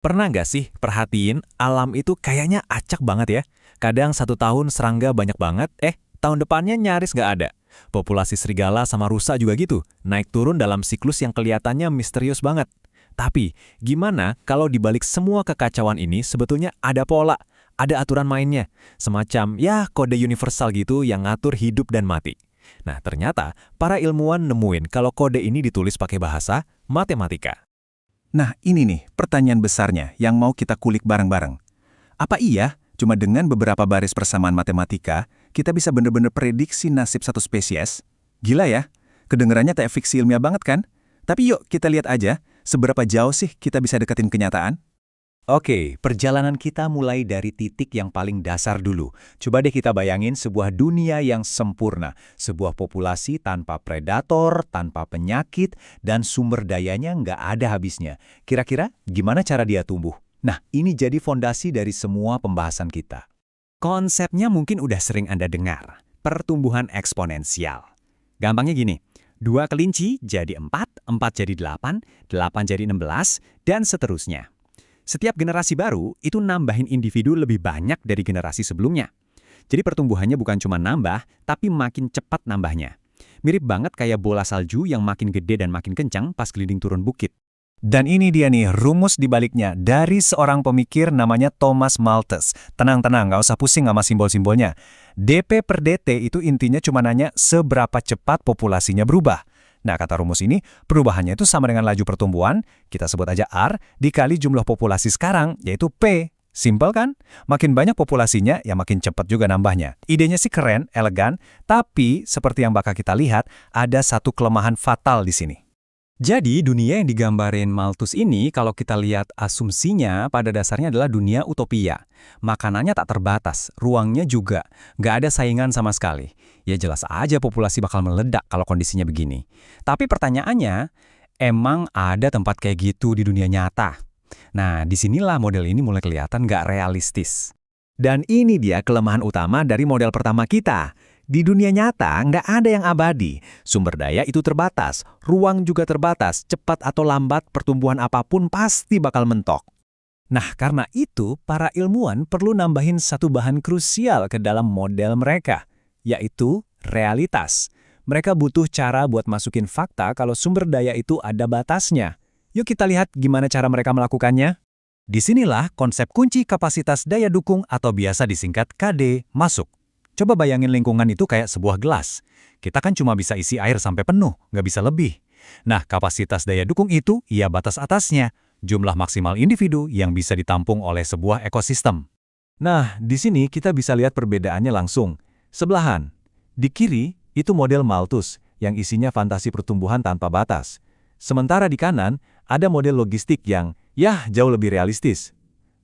Pernah nggak sih perhatiin alam itu kayaknya acak banget ya? Kadang satu tahun serangga banyak banget, tahun depannya nyaris nggak ada. Populasi serigala sama rusa juga gitu, naik turun dalam siklus yang kelihatannya misterius banget. Tapi, gimana kalau dibalik semua kekacauan ini sebetulnya ada pola, ada aturan mainnya, semacam ya kode universal gitu yang ngatur hidup dan mati. Nah, ternyata para ilmuwan nemuin kalau kode ini ditulis pakai bahasa matematika. Nah, ini nih pertanyaan besarnya yang mau kita kulik bareng-bareng. Apa iya, cuma dengan beberapa baris persamaan matematika, kita bisa bener-bener prediksi nasib satu spesies? Gila ya, kedengarannya kayak fiksi ilmiah banget kan? Tapi yuk kita lihat aja, seberapa jauh sih kita bisa deketin kenyataan? Oke, perjalanan kita mulai dari titik yang paling dasar dulu. Coba deh kita bayangin sebuah dunia yang sempurna. Sebuah populasi tanpa predator, tanpa penyakit, dan sumber dayanya nggak ada habisnya. Kira-kira gimana cara dia tumbuh? Nah, ini jadi fondasi dari semua pembahasan kita. Konsepnya mungkin udah sering Anda dengar. Pertumbuhan eksponensial. Gampangnya gini, 2 kelinci jadi 4, 4 jadi 8, 8 jadi 16, dan seterusnya. Setiap generasi baru itu nambahin individu lebih banyak dari generasi sebelumnya. Jadi pertumbuhannya bukan cuma nambah, tapi makin cepat nambahnya. Mirip banget kayak bola salju yang makin gede dan makin kencang pas keliling turun bukit. Dan ini dia nih rumus dibaliknya dari seorang pemikir namanya Thomas Malthus. Tenang-tenang, nggak usah pusing sama simbol-simbolnya. DP per DT itu intinya cuma nanya seberapa cepat populasinya berubah. Nah, kata rumus ini, perubahannya itu sama dengan laju pertumbuhan, kita sebut aja R, dikali jumlah populasi sekarang, yaitu P. Simpel kan? Makin banyak populasinya, ya makin cepat juga nambahnya. Idenya sih keren, elegan, tapi seperti yang bakal kita lihat, ada satu kelemahan fatal di sini. Jadi dunia yang digambarin Malthus ini kalau kita lihat asumsinya pada dasarnya adalah dunia utopia. Makanannya tak terbatas, ruangnya juga. Nggak ada saingan sama sekali. Ya jelas aja populasi bakal meledak kalau kondisinya begini. Tapi pertanyaannya, emang ada tempat kayak gitu di dunia nyata? Nah, disinilah model ini mulai kelihatan nggak realistis. Dan ini dia kelemahan utama dari model pertama kita. Di dunia nyata nggak ada yang abadi. Sumber daya itu terbatas, ruang juga terbatas, cepat atau lambat pertumbuhan apapun pasti bakal mentok. Nah, karena itu para ilmuwan perlu nambahin satu bahan krusial ke dalam model mereka, yaitu realitas. Mereka butuh cara buat masukin fakta kalau sumber daya itu ada batasnya. Yuk kita lihat gimana cara mereka melakukannya. Disinilah konsep kunci kapasitas daya dukung atau biasa disingkat KD masuk. Coba bayangin lingkungan itu kayak sebuah gelas. Kita kan cuma bisa isi air sampai penuh, nggak bisa lebih. Nah, kapasitas daya dukung itu, ya batas atasnya, jumlah maksimal individu yang bisa ditampung oleh sebuah ekosistem. Nah, di sini kita bisa lihat perbedaannya langsung. Sebelahan. Di kiri, itu model Malthus, yang isinya fantasi pertumbuhan tanpa batas. Sementara di kanan, ada model logistik yang, ya, jauh lebih realistis.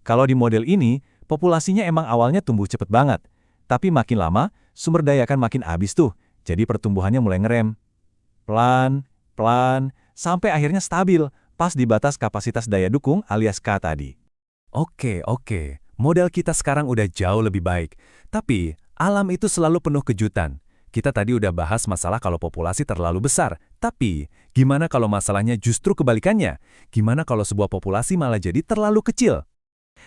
Kalau di model ini, populasinya emang awalnya tumbuh cepet banget. Tapi makin lama, sumber daya akan makin habis tuh, jadi pertumbuhannya mulai ngerem. Pelan, pelan, sampai akhirnya stabil, pas di batas kapasitas daya dukung alias K tadi. Oke, model kita sekarang udah jauh lebih baik. Tapi, alam itu selalu penuh kejutan. Kita tadi udah bahas masalah kalau populasi terlalu besar. Tapi, gimana kalau masalahnya justru kebalikannya? Gimana kalau sebuah populasi malah jadi terlalu kecil?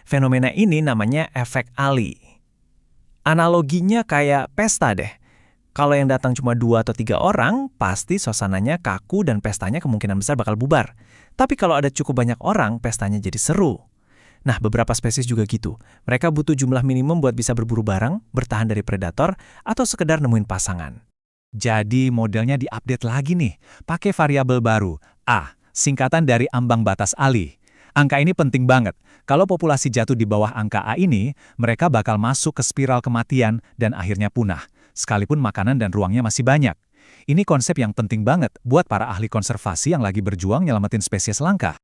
Fenomena ini namanya efek Ali. Analoginya kayak pesta deh. Kalau yang datang cuma 2 atau 3 orang, pasti suasananya kaku dan pestanya kemungkinan besar bakal bubar. Tapi kalau ada cukup banyak orang, pestanya jadi seru. Nah, beberapa spesies juga gitu. Mereka butuh jumlah minimum buat bisa berburu bareng, bertahan dari predator, atau sekedar nemuin pasangan. Jadi modelnya diupdate lagi nih, pakai variabel baru, A, singkatan dari ambang batas Ali. Angka ini penting banget. Kalau populasi jatuh di bawah angka A ini, mereka bakal masuk ke spiral kematian dan akhirnya punah, sekalipun makanan dan ruangnya masih banyak. Ini konsep yang penting banget buat para ahli konservasi yang lagi berjuang nyelamatin spesies langka.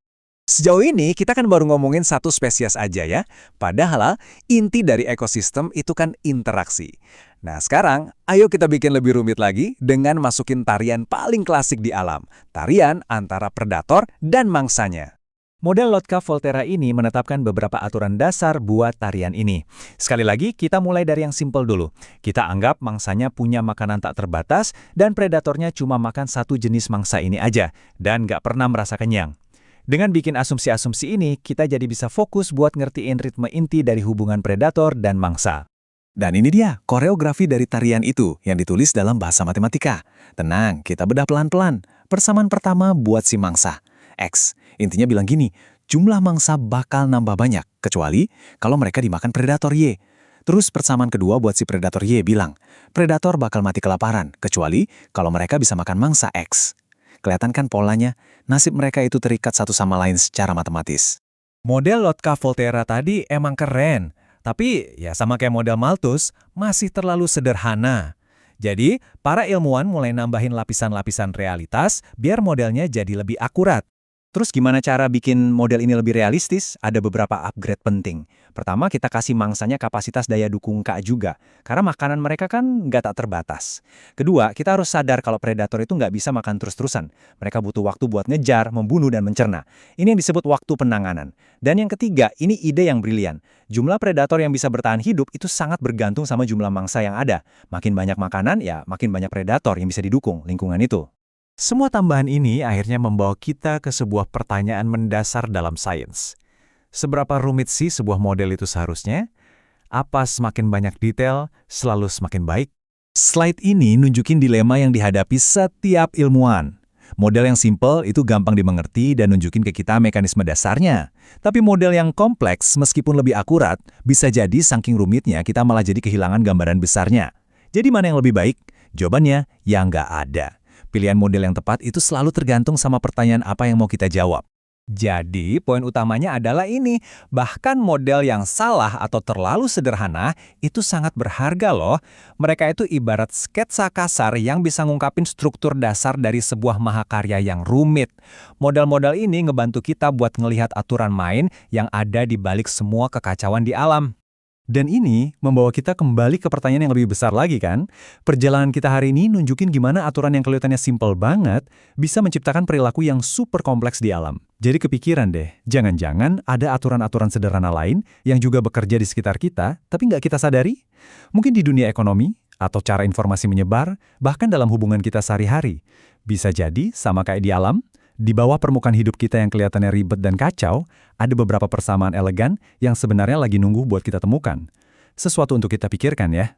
Sejauh ini kita kan baru ngomongin satu spesies aja ya, padahal inti dari ekosistem itu kan interaksi. Nah sekarang, ayo kita bikin lebih rumit lagi dengan masukin tarian paling klasik di alam, tarian antara predator dan mangsanya. Model Lotka-Volterra ini menetapkan beberapa aturan dasar buat tarian ini. Sekali lagi, kita mulai dari yang simpel dulu. Kita anggap mangsanya punya makanan tak terbatas dan predatornya cuma makan satu jenis mangsa ini aja, dan nggak pernah merasa kenyang. Dengan bikin asumsi-asumsi ini, kita jadi bisa fokus buat ngertiin ritme inti dari hubungan predator dan mangsa. Dan ini dia, koreografi dari tarian itu yang ditulis dalam bahasa matematika. Tenang, kita bedah pelan-pelan. Persamaan pertama buat si mangsa. X, intinya bilang gini, jumlah mangsa bakal nambah banyak, kecuali kalau mereka dimakan predator Y. Terus persamaan kedua buat si predator Y bilang, predator bakal mati kelaparan, kecuali kalau mereka bisa makan mangsa X. Kelihatan kan polanya, nasib mereka itu terikat satu sama lain secara matematis. Model Lotka-Volterra tadi emang keren, tapi ya sama kayak model Malthus, masih terlalu sederhana. Jadi, para ilmuwan mulai nambahin lapisan-lapisan realitas biar modelnya jadi lebih akurat. Terus gimana cara bikin model ini lebih realistis? Ada beberapa upgrade penting. Pertama, kita kasih mangsanya kapasitas daya dukung K juga, karena makanan mereka kan nggak tak terbatas. Kedua, kita harus sadar kalau predator itu nggak bisa makan terus-terusan. Mereka butuh waktu buat ngejar, membunuh, dan mencerna. Ini yang disebut waktu penanganan. Dan yang ketiga, ini ide yang brilian. Jumlah predator yang bisa bertahan hidup itu sangat bergantung sama jumlah mangsa yang ada. Makin banyak makanan, ya makin banyak predator yang bisa didukung lingkungan itu. Semua tambahan ini akhirnya membawa kita ke sebuah pertanyaan mendasar dalam sains. Seberapa rumit sih sebuah model itu seharusnya? Apa semakin banyak detail, selalu semakin baik? Slide ini nunjukin dilema yang dihadapi setiap ilmuwan. Model yang simple itu gampang dimengerti dan nunjukin ke kita mekanisme dasarnya. Tapi model yang kompleks, meskipun lebih akurat, bisa jadi saking rumitnya kita malah jadi kehilangan gambaran besarnya. Jadi mana yang lebih baik? Jawabannya, ya nggak ada. Pilihan model yang tepat itu selalu tergantung sama pertanyaan apa yang mau kita jawab. Jadi, poin utamanya adalah ini, bahkan model yang salah atau terlalu sederhana itu sangat berharga loh. Mereka itu ibarat sketsa kasar yang bisa ngungkapin struktur dasar dari sebuah mahakarya yang rumit. Model-model ini ngebantu kita buat ngelihat aturan main yang ada di balik semua kekacauan di alam. Dan ini membawa kita kembali ke pertanyaan yang lebih besar lagi kan? Perjalanan kita hari ini nunjukin gimana aturan yang kelihatannya simpel banget bisa menciptakan perilaku yang super kompleks di alam. Jadi kepikiran deh, jangan-jangan ada aturan-aturan sederhana lain yang juga bekerja di sekitar kita, tapi nggak kita sadari? Mungkin di dunia ekonomi, atau cara informasi menyebar, bahkan dalam hubungan kita sehari-hari. Bisa jadi, sama kayak di alam, di bawah permukaan hidup kita yang kelihatannya ribet dan kacau, ada beberapa persamaan elegan yang sebenarnya lagi nunggu buat kita temukan. Sesuatu untuk kita pikirkan ya.